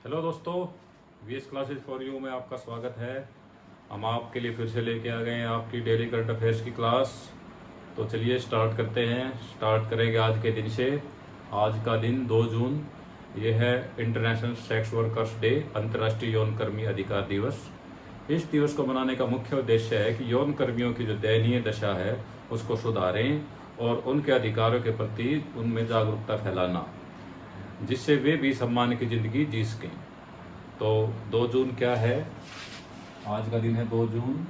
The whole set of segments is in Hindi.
हेलो दोस्तों, वीएस क्लासेज फॉर यू में आपका स्वागत है। हम आपके लिए फिर से लेके आ गए हैं आपकी डेली करंट अफेयर्स की क्लास। तो चलिए स्टार्ट करते हैं। स्टार्ट करेंगे आज के दिन से। आज का दिन 2 जून, ये है इंटरनेशनल सेक्स वर्कर्स डे, अंतर्राष्ट्रीय यौन कर्मी अधिकार दिवस। इस दिवस को मनाने का मुख्य उद्देश्य है कि यौन कर्मियों की जो दयनीय दशा है उसको सुधारें और उनके अधिकारों के प्रति उनमें जागरूकता फैलाना, जिससे वे भी सम्मान की जिंदगी जी सकें। तो 2 जून क्या है? आज का दिन है 2 जून।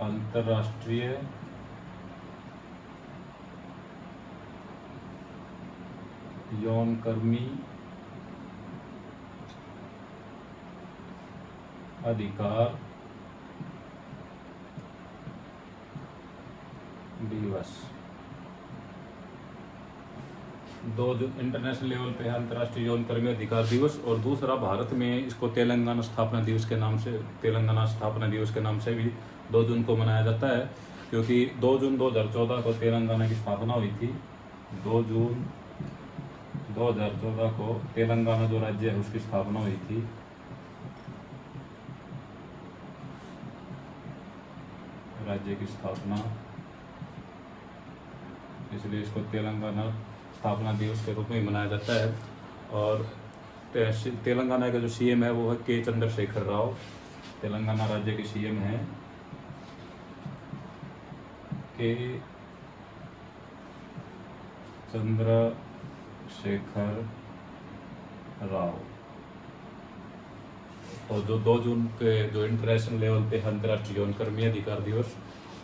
अंतर्राष्ट्रीय यौन कर्मी अधिकार दिवस। 2 जून इंटरनेशनल लेवल पे है अंतर्राष्ट्रीय यौन कर्मी अधिकार दिवस। और दूसरा, भारत में इसको तेलंगाना स्थापना दिवस के नाम से भी 2 जून को मनाया जाता है, क्योंकि 2 जून 2014 को तेलंगाना की स्थापना हुई थी। 2 जून 2014 को तेलंगाना जो राज्य है उसकी स्थापना हुई थी। राज्य की स्थापना, इसलिए इसको तेलंगाना स्थापना दिवस के रूप में मनाया जाता है। और तेलंगाना का जो सीएम है वो है के चंद्रशेखर राव। तेलंगाना राज्य के सीएम हैं के चंद्रशेखर राव। तो जो 2 जून के जो इंटरनेशनल लेवल पे अंतर्राष्ट्रीय यौन कर्मी अधिकार दिवस,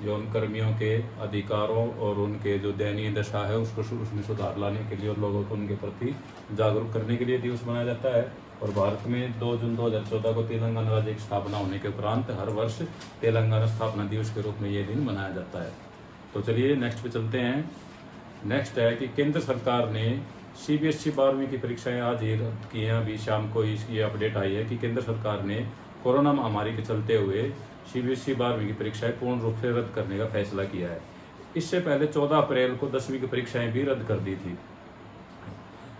यौन कर्मियों के अधिकारों और उनके जो दयनीय दशा है उसमें सुधार लाने के लिए और लोगों को उनके प्रति जागरूक करने के लिए दिवस मनाया जाता है। और भारत में 2 जून 2014 को तेलंगाना राज्य की स्थापना होने के उपरांत हर वर्ष तेलंगाना स्थापना दिवस के रूप में ये दिन मनाया जाता है। तो चलिए नेक्स्ट पे चलते हैं। नेक्स्ट है कि केंद्र सरकार ने सीबीएसई 12वीं की परीक्षाएं आज ही रद्द की हैं। अभी शाम को ये अपडेट आई है कि केंद्र सरकार ने कोरोना महामारी के चलते हुए सीबीएसई 12वीं की परीक्षाएं पूर्ण रूप से रद्द करने का फैसला किया है। इससे पहले 14 अप्रैल को 10वीं की परीक्षाएं भी रद्द कर दी थी।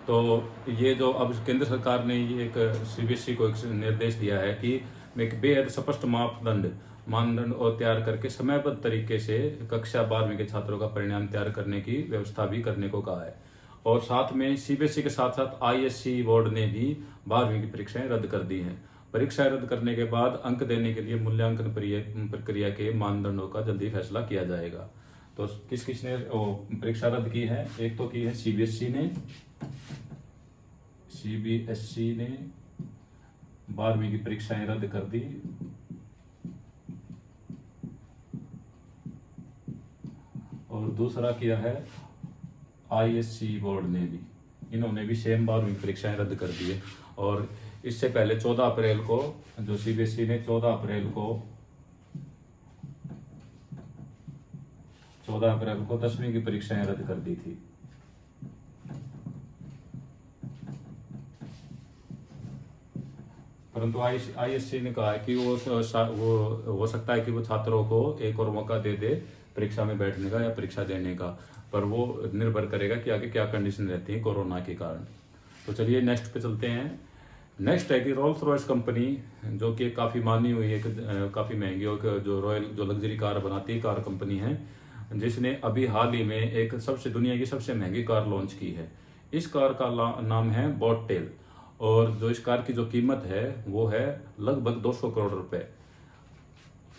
तो ये जो अब केंद्र सरकार ने ये एक सीबीएसई को एक निर्देश दिया है कि एक बेहद स्पष्ट मानदंड और तैयार करके समयबद्ध तरीके से कक्षा 12वीं के छात्रों का परिणाम तैयार करने की व्यवस्था भी करने को कहा है। और साथ में सीबीएसई के साथ साथ आईएससी बोर्ड ने भी 12वीं की परीक्षाएं रद्द कर दी हैं। परीक्षाएं रद्द करने के बाद अंक देने के लिए मूल्यांकन प्रक्रिया के मानदंडों का जल्दी फैसला किया जाएगा। तो किस ने परीक्षा रद्द की है? एक तो की है सीबीएसई ने 12वीं की परीक्षाएं रद्द कर दी। और दूसरा किया है आईएससी बोर्ड ने भी, इन्होंने भी सेम 12वीं परीक्षाएं रद्द कर दी है। और इससे पहले 14 अप्रैल को जो सीबीएसई ने 14 अप्रैल को 10वीं की परीक्षाएं रद्द कर दी थी। परंतु आईएससी ने कहा है कि वो हो सकता है कि वो छात्रों को एक और मौका दे दे परीक्षा में बैठने का या परीक्षा देने का, पर वो निर्भर करेगा कि आगे क्या कंडीशन रहती है कोरोना के कारण। तो चलिए नेक्स्ट पे चलते हैं। नेक्स्ट है कि रोल्स रॉयस कंपनी, जो कि काफ़ी मानी हुई एक काफ़ी महंगी और जो लग्जरी कार बनाती है कार कंपनी है, जिसने अभी हाल ही में एक दुनिया की सबसे महंगी कार लॉन्च की है। इस कार का नाम है बॉटटेल। और जो इस कार की जो कीमत है वो है लगभग 200 करोड़ रुपए।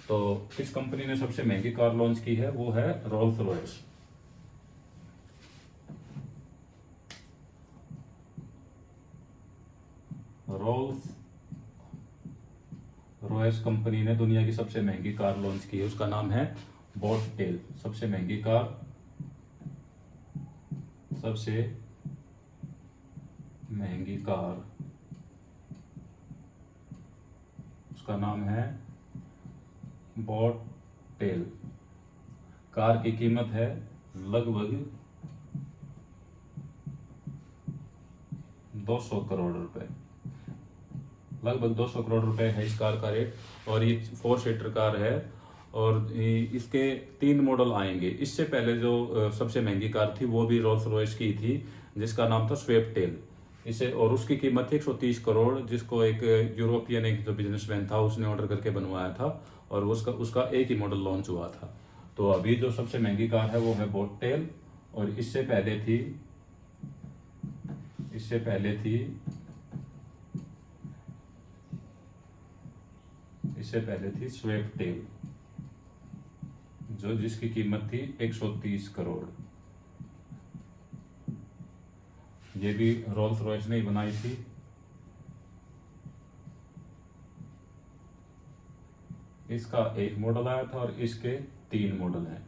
तो किस कंपनी ने सबसे महंगी कार लॉन्च की है? वो है Rolls Royce. Rolls Royce company ने दुनिया की सबसे महंगी कार लॉन्च की है, उसका नाम है बॉटटेल। सबसे महंगी कार, उसका नाम है बॉटटेल। कार की कीमत है लगभग 200 करोड़ रुपए। लगभग 200 करोड़ रुपए है इस कार का रेट। और ये 4 सीटर कार है और इसके 3 मॉडल आएंगे। इससे पहले जो सबसे महंगी कार थी वो भी रोल्स रॉयस की थी, जिसका नाम था स्वेपटेल। इसे और उसकी कीमत थी 130 करोड़, जिसको एक यूरोपियन एक जो बिजनेसमैन था उसने ऑर्डर करके बनवाया था, और उसका उसका एक ही मॉडल लॉन्च हुआ था। तो अभी जो सबसे महंगी कार है वो है बोटटेल, और इससे पहले थी स्वेपटेल, जो जिसकी कीमत थी 130 करोड़। ये भी रोल्स रॉयस ने ही बनाई थी। इसका एक मॉडल आया था और इसके 3 मॉडल हैं।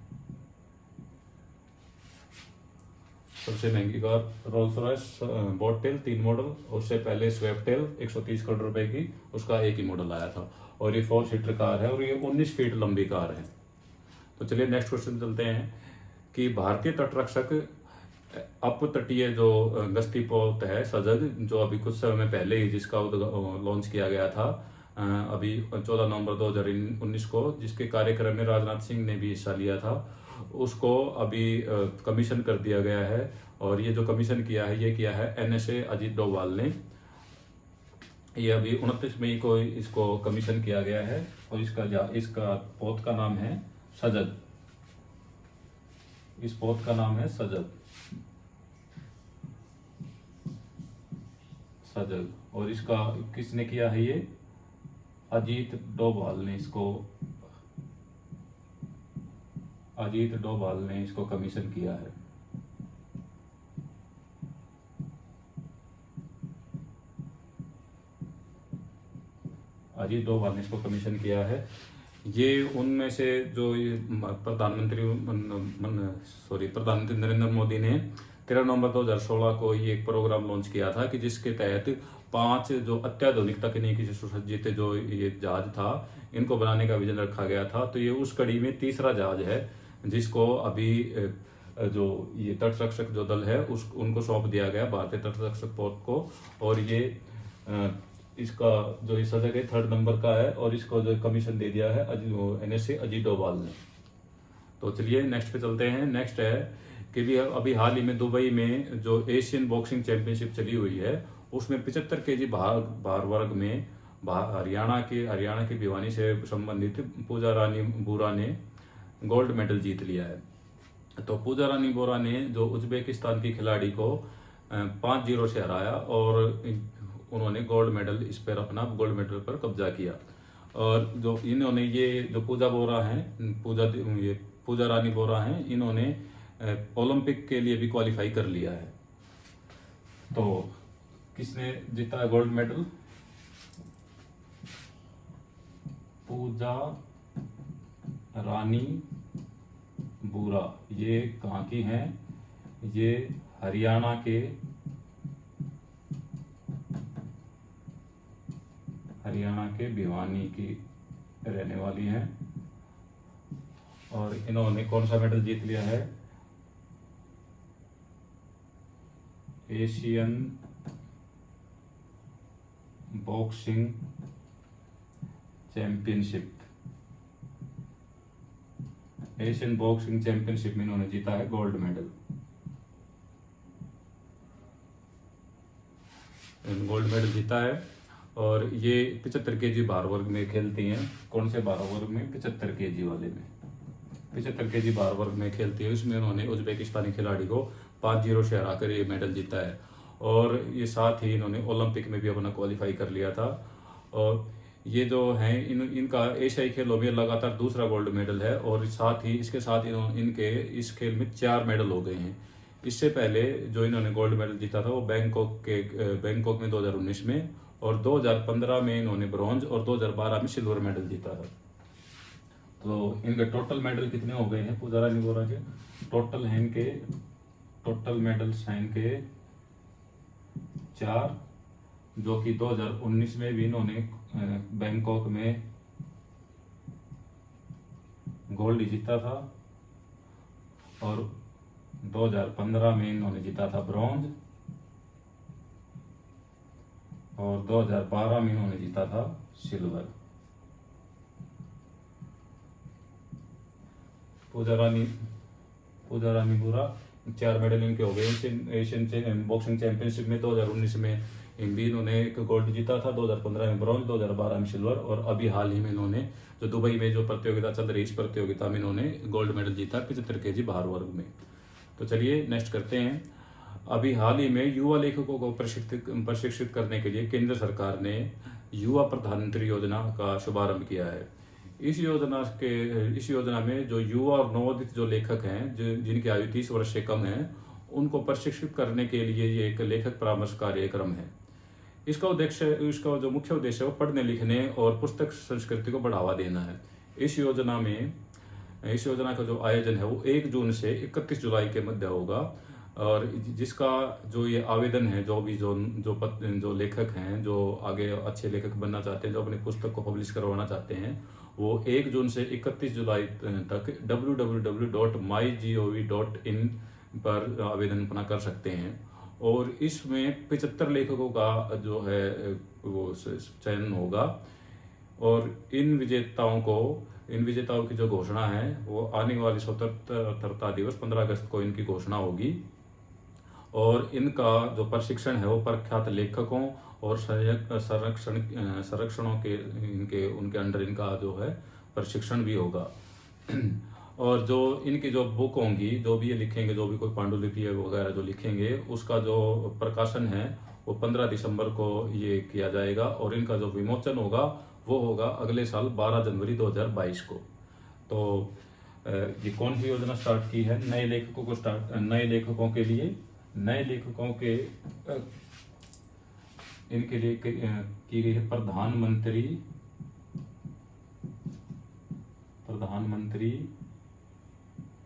सबसे महंगी कार रोल्स रॉयस बोटटेल 3 मॉडल, उससे पहले स्वेपटेल 130 करोड़ रुपए की, उसका एक ही मॉडल आया था। और ये 4 सीटर कार है और ये 19 फीट लंबी कार है। तो चलिए नेक्स्ट क्वेश्चन चलते हैं कि भारतीय तटरक्षक अपतटीय जो गश्ती पोत है सजग, जो अभी कुछ समय पहले ही जिसका लॉन्च किया गया था अभी 14 नवंबर 2019 को, जिसके कार्यक्रम में राजनाथ सिंह ने भी हिस्सा लिया था, उसको अभी कमीशन कर दिया गया है। और ये जो कमीशन किया है ये किया है NSA अजीत डोभाल ने। ये अभी 29 मई को इसको कमीशन किया गया है, और इसका पोत का नाम है सजग। इस पोत का नाम है सजग। और इसका किसने किया है? ये अजीत डोभाल ने इसको कमीशन किया है। अजीत डोभाल ने इसको कमीशन किया है। ये उनमें से जो प्रधानमंत्री नरेंद्र मोदी ने 13 नवंबर 2016 को ये एक प्रोग्राम लॉन्च किया था कि जिसके तहत 5 जो अत्याधुनिक तकनीकी से सुसज्जित जो ये जहाज था इनको बनाने का विजन रखा गया था। तो ये उस कड़ी में तीसरा जहाज है जिसको अभी जो ये तटरक्षक जो दल है उनको सौंप दिया गया, भारतीय तटरक्षक पोत को। और ये इसका जो ये सजग है 3rd नंबर का है, और इसको जो कमीशन दे दिया है NSA अजीत डोभाल ने। तो चलिए नेक्स्ट पे चलते हैं। नेक्स्ट है कि भी अभी हाल ही में दुबई में जो एशियन बॉक्सिंग चैंपियनशिप चली हुई है उसमें 75 kg भार वर्ग में हरियाणा के भिवानी से संबंधित पूजा रानी बोरा ने गोल्ड मेडल जीत लिया है। तो पूजा रानी बोरा ने जो उज्बेकिस्तान की खिलाड़ी को 5-0 से हराया, और उन्होंने गोल्ड मेडल पर कब्जा किया। और जो इन्होंने ये जो पूजा रानी बोरा हैं, इन्होंने ओलंपिक के लिए भी क्वालिफाई कर लिया है। तो किसने जीता है गोल्ड मेडल? पूजा रानी बोरा। ये कहाँ की हैं? ये हरियाणा के भिवानी की रहने वाली हैं, और इन्होंने कौन सा मेडल जीत लिया है? एशियन बॉक्सिंग चैंपियनशिप में इन्होंने जीता है गोल्ड मेडल। जीता है। और ये 75 kg भार वर्ग में खेलती हैं। कौन से भार वर्ग में? 75 kg वाले में। 75 kg भार वर्ग में खेलती है। इसमें उन्होंने उज्बेकिस्तानी खिलाड़ी को 5-0 से हराकर ये मेडल जीता है। और ये साथ ही इन्होंने ओलंपिक में भी अपना क्वालिफाई कर लिया था। और ये जो हैं इनका एशियाई खेलों में लगातार दूसरा गोल्ड मेडल है, और इसके साथ इनके इस खेल में 4 मेडल हो गए हैं। इससे पहले जो इन्होंने गोल्ड मेडल जीता था वो बैंकॉक में 2019 में, और 2015 में इन्होंने ब्रॉन्ज, और 2012 में सिल्वर मेडल जीता था। तो इनके टोटल मेडल कितने हो गए हैं पूजा रानी बोरा के? टोटल मेडल्स हैं इनके 4, जो कि 2019 में भी इन्होंने बैंकॉक में गोल्ड जीता था, और 2015 में इन्होंने जीता था ब्रॉन्ज, और 2012 में इन्होंने जीता था सिल्वर। पूजा रानी बोरा 4 मेडल इनके हो गए एशियन बॉक्सिंग चैंपियनशिप में। 2019 में भी इन्होंने एक गोल्ड जीता था, 2015 में ब्रॉन्ज, 2012 में सिल्वर, और अभी हाल ही में इन्होंने जो दुबई में जो प्रतियोगिता चल रही, इस प्रतियोगिता में इन्होंने गोल्ड मेडल जीता 75 kg भार वर्ग में। तो चलिए नेक्स्ट करते हैं। अभी हाल ही में युवा लेखकों को प्रशिक्षित करने के लिए केंद्र सरकार ने युवा प्रधानमंत्री योजना का शुभारंभ किया है। इस योजना में जो युवा और नवोदित जो लेखक हैं, जिनकी आयु 30 वर्ष से कम है, उनको प्रशिक्षित करने के लिए ये एक लेखक परामर्श कार्यक्रम है। इसका जो मुख्य उद्देश्य है वो पढ़ने लिखने और पुस्तक संस्कृति को बढ़ावा देना है। इस योजना का जो आयोजन है वो 1 जून से 31 जुलाई के मध्य होगा, और जिसका जो ये आवेदन है, जो लेखक हैं, जो आगे अच्छे लेखक बनना चाहते हैं, जो अपनी पुस्तक को पब्लिश करवाना चाहते हैं, वो 1 जून से 31 जुलाई तक www.mygov.in पर आवेदन अपना कर सकते हैं। और इसमें 75 लेखकों का जो है वो चयन होगा, और इन विजेताओं की जो घोषणा है वो आने वाली स्वतंत्रता दिवस 15 अगस्त को इनकी घोषणा होगी। और इनका जो प्रशिक्षण है वो प्रख्यात लेखकों और संरक्षणों के उनके अंडर इनका जो है प्रशिक्षण भी होगा। और जो इनकी जो बुक होंगी, जो भी ये लिखेंगे, जो भी कोई पांडुलिपि वगैरह जो लिखेंगे, उसका जो प्रकाशन है वो 15 दिसंबर को ये किया जाएगा, और इनका जो विमोचन होगा वो होगा अगले साल 12 जनवरी 2022 को। तो ये कौन सी योजना स्टार्ट की है? नए लेखकों के लिए, नए लेखकों के इनके लिए की गई है प्रधानमंत्री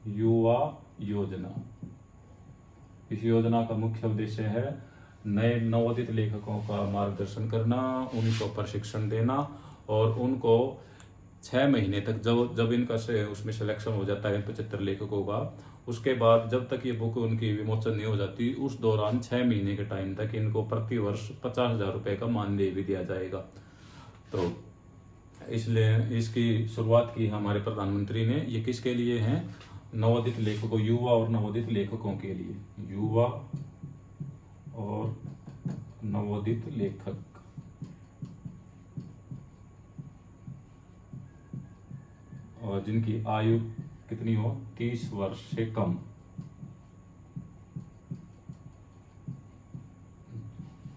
युवा योजना। इस योजना का मुख्य उद्देश्य है नए नवोदित लेखकों का मार्गदर्शन करना, उनको प्रशिक्षण देना, और उनको 6 महीने तक जब इनका उसमें सिलेक्शन हो जाता है 75 लेखकों का, उसके बाद जब तक ये बुक उनकी विमोचन नहीं हो जाती, उस दौरान 6 महीने के टाइम तक इनको प्रति वर्ष 50,000 रुपये का मानदेय भी दिया जाएगा। तो इसलिए इसकी शुरुआत की हमारे प्रधानमंत्री ने। ये किसके लिए है? नवोदित लेखकों, युवा और नवोदित लेखकों के लिए, युवा और नवोदित लेखक। और जिनकी आयु कितनी हो? 30 वर्ष से कम।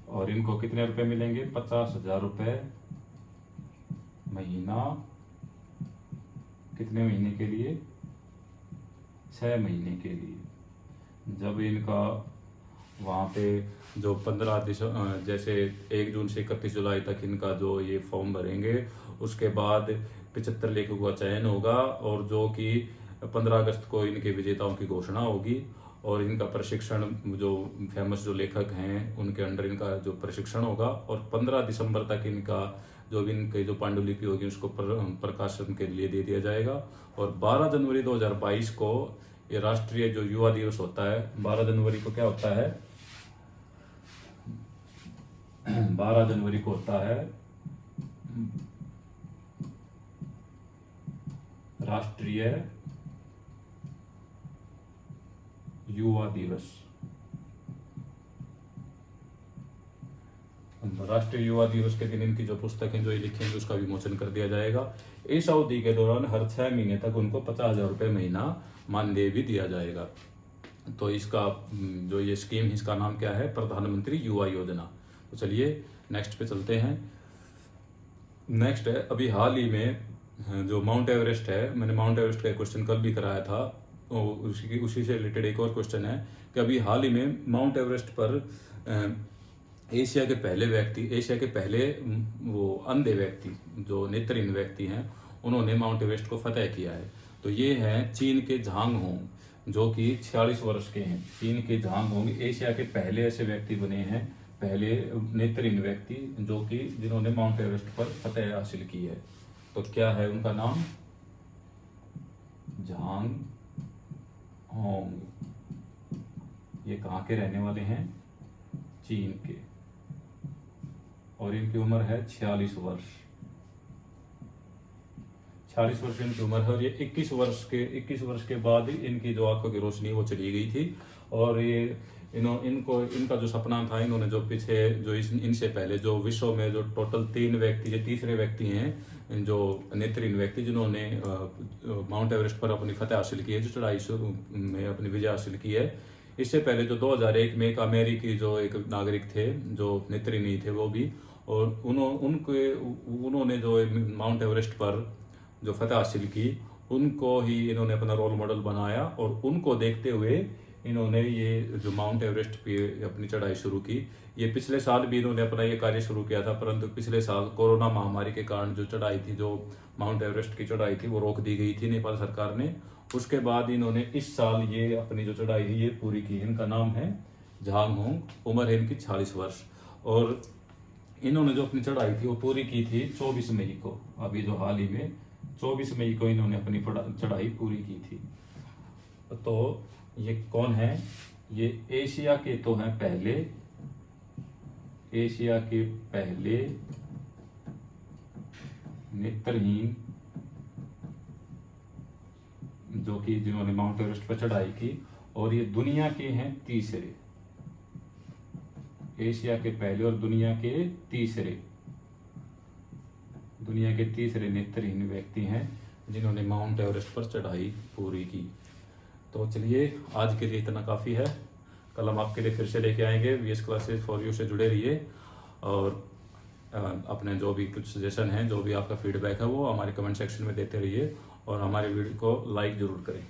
और इनको कितने रुपए मिलेंगे? 50,000 रुपये महीना। कितने महीने के लिए? 6 महीने के लिए। जब इनका वहाँ पे जो 15 दिसंबर, जैसे 1 जून से 31 जुलाई तक इनका जो ये फॉर्म भरेंगे, उसके बाद 75 लेखकों का चयन होगा, और जो कि 15 अगस्त को इनके विजेताओं की घोषणा होगी, और इनका प्रशिक्षण जो फेमस जो लेखक हैं उनके अंडर इनका जो प्रशिक्षण होगा, और 15 दिसंबर तक इनका जो भी इनके जो पांडुलिपि होगी उसको प्रकाशन के लिए दे दिया जाएगा। और 12 जनवरी 2022 को ये राष्ट्रीय जो युवा दिवस होता है, 12 जनवरी को क्या होता है? 12 जनवरी को होता है राष्ट्रीय युवा दिवस। राष्ट्रीय युवा दिवस के दिन इनकी जो पुस्तकें जो ये लिखेंगे उसका विमोचन कर दिया जाएगा। इस अवधि के दौरान हर 6 महीने तक उनको 50,000 रुपये महीना मानदेय भी दिया जाएगा। तो इसका जो ये स्कीम है, इसका नाम क्या है? प्रधानमंत्री युवा योजना। तो चलिए नेक्स्ट पे चलते हैं। नेक्स्ट है, अभी हाल ही में जो माउंट एवरेस्ट है, मैंने माउंट एवरेस्ट का क्वेश्चन कल भी कराया था, तो उसी से रिलेटेड एक और क्वेश्चन है कि अभी हाल ही में माउंट एवरेस्ट पर एशिया के पहले वो अंधे व्यक्ति, जो नेत्रहीन व्यक्ति हैं, उन्होंने माउंट एवरेस्ट को फतेह किया है। तो ये हैं चीन के झांग होंग, जो कि 46 वर्ष के हैं। चीन के झांग होंग एशिया के पहले ऐसे व्यक्ति बने हैं, पहले नेत्रहीन व्यक्ति जिन्होंने माउंट एवरेस्ट पर फतेह हासिल की है। तो क्या है उनका नाम? झांग होंग। ये कहाँ के रहने वाले हैं? चीन के। और इनकी उम्र है 46 वर्ष। 40 वर्ष इनकी उम्र है और ये 21 वर्ष के बाद इनकी जो आंखों की रोशनी वो चली गई थी। और ये इनका जो सपना था, इन्होंने जो पीछे जो इनसे पहले जो विश्व में जो टोटल 3 व्यक्ति, ये तीसरे व्यक्ति हैं जो नेत्रहीन व्यक्ति जिन्होंने माउंट एवरेस्ट पर अपनी फतेह हासिल की है, जो चढ़ाई शुरू में अपनी विजय हासिल की है। इससे पहले जो 2001 में एक अमेरिकी जो एक नागरिक थे जो नेत्रहीन नहीं थे वो भी, और उन्होंने जो माउंट एवरेस्ट पर जो फतेह हासिल की, उनको ही इन्होंने अपना रोल मॉडल बनाया और उनको देखते हुए इन्होंने ये जो माउंट एवरेस्ट पे अपनी चढ़ाई शुरू की। ये पिछले साल भी इन्होंने अपना ये कार्य शुरू किया था, परंतु पिछले साल कोरोना महामारी के कारण जो चढ़ाई थी, जो माउंट एवरेस्ट की चढ़ाई थी, वो रोक दी गई थी नेपाल सरकार ने। उसके बाद इन्होंने इस साल ये अपनी जो चढ़ाई है ये पूरी की। इनका नाम है झांग होंग, उम्र है इनकी 40 वर्ष और इन्होंने जो अपनी चढ़ाई थी वो पूरी की थी 24 मई को। अभी जो हाल ही में 24 मई को इन्होंने अपनी चढ़ाई पूरी की थी। तो ये कौन है? ये एशिया के तो हैं पहले, एशिया के पहले नेत्रहीन जो कि जिन्होंने माउंट एवरेस्ट पर चढ़ाई की, और ये दुनिया के हैं तीसरे, एशिया के पहले और दुनिया के तीसरे नेत्रहीन व्यक्ति हैं जिन्होंने माउंट एवरेस्ट पर चढ़ाई पूरी की। तो चलिए आज के लिए इतना काफ़ी है। कल हम आपके लिए फिर से लेके आएंगे। वीएस क्लासेस फॉर यू से जुड़े रहिए और अपने जो भी कुछ सजेशन है, जो भी आपका फीडबैक है, वो हमारे कमेंट सेक्शन में देते रहिए और हमारे वीडियो को लाइक ज़रूर करें।